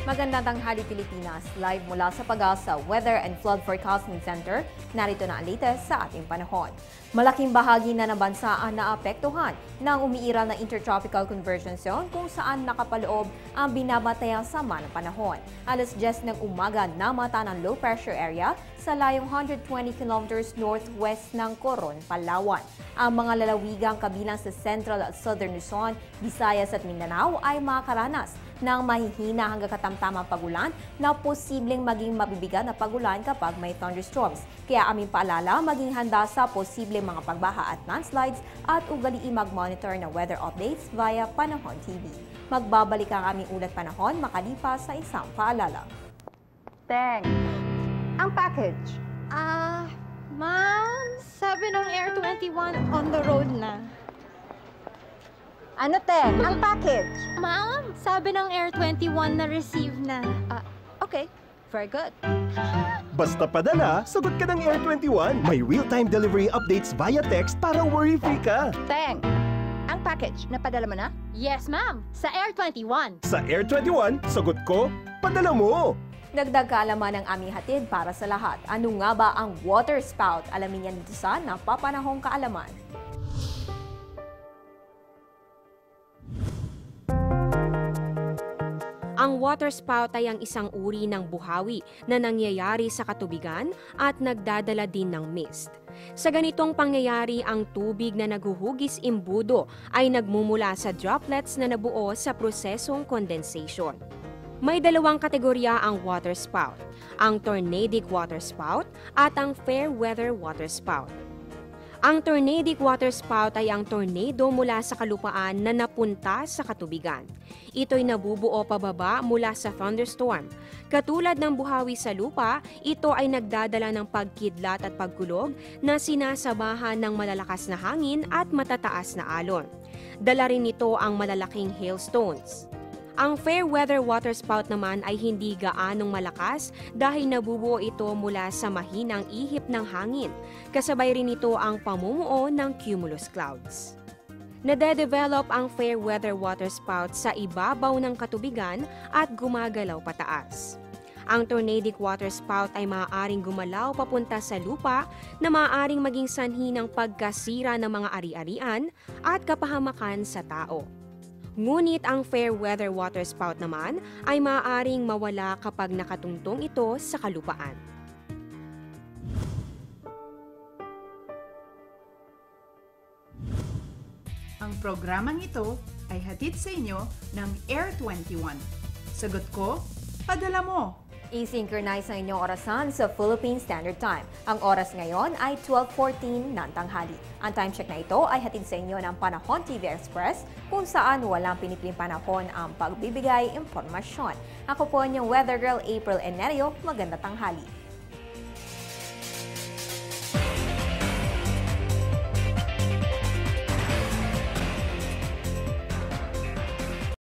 Magandang tanghali Pilipinas, live mula sa Pag-asa Weather and Flood Forecasting Center. Narito na ang latest sa ating panahon. Malaking bahagi na ng bansa ang naapektuhan ng umiiral na intertropical convergence zone kung saan nakapaloob ang binabatayang sama ng panahon. Alas 10 ng umaga namata ng low pressure area sa layong 120 kilometers northwest ng Coron, Palawan. Ang mga lalawigang kabilang sa Central at Southern Luzon, Visayas at Mindanao ay makakaranas ng mahihina hanggang katamtamang pagulan na posibleng maging mabibigat na pagulan kapag may thunderstorms. Kaya aming paalala, maging handa sa posibleng mga pagbaha at landslides at ugaliin mag-monitor ng weather updates via Panahon TV. Magbabalik ang aming ulat panahon makalipas sa isang paalala. Teng, ang package. Ma'am, sabi ng Air 21 on the road na. Ano, Teng? Ang package. Ma'am, sabi ng Air 21 na receive na. Okay, very good. Basta padala, sagot ka ng Air 21. May real-time delivery updates via text para worry-free ka. Teng, ang package, napadala mo na? Yes, ma'am, sa Air 21. Sa Air 21, sagot ko, padala mo! Dagdag kaalaman ng aming hatid para sa lahat. Ano nga ba ang water spout? Alamin yan dito sa Napapanahong Kaalaman. Ang waterspout ay ang isang uri ng buhawi na nangyayari sa katubigan at nagdadala din ng mist. Sa ganitong pangyayari, ang tubig na naghuhugis imbudo ay nagmumula sa droplets na nabuo sa prosesong condensation. May dalawang kategorya ang waterspout, ang tornadic waterspout at ang fair weather waterspout. Ang tornadic waterspout ay ang tornado mula sa kalupaan na napunta sa katubigan. Ito'y nabubuo pababa mula sa thunderstorm. Katulad ng buhawi sa lupa, ito ay nagdadala ng pagkidlat at pagkulog na sinasabahan ng malalakas na hangin at matataas na alon. Dala rin nito ang malalaking hailstones. Ang fair weather waterspout naman ay hindi gaanong malakas dahil nabubuo ito mula sa mahinang ihip ng hangin. Kasabay rin ito ang pamumuo ng cumulus clouds. Nade-develop ang fair weather waterspout sa ibabaw ng katubigan at gumagalaw pataas. Ang tornadic waterspout ay maaaring gumalaw papunta sa lupa na maaaring maging sanhi ng pagkasira ng mga ari-arian at kapahamakan sa tao. Ngunit ang fair weather waterspout naman ay maaaring mawala kapag nakatungtong ito sa kalupaan. Ang programang ito ay hatid sa inyo ng Air 21. Sagot ko, padala mo! I-synchronize ang inyong orasan sa Philippine Standard Time. Ang oras ngayon ay 12:14 ng tanghali. Ang time check na ito ay hatid sa inyo ng Panahon TV Express kung saan walang pinipiling panahon ang pagbibigay impormasyon. Ako po ang inyong weather girl April Enerio. Magandang tanghali.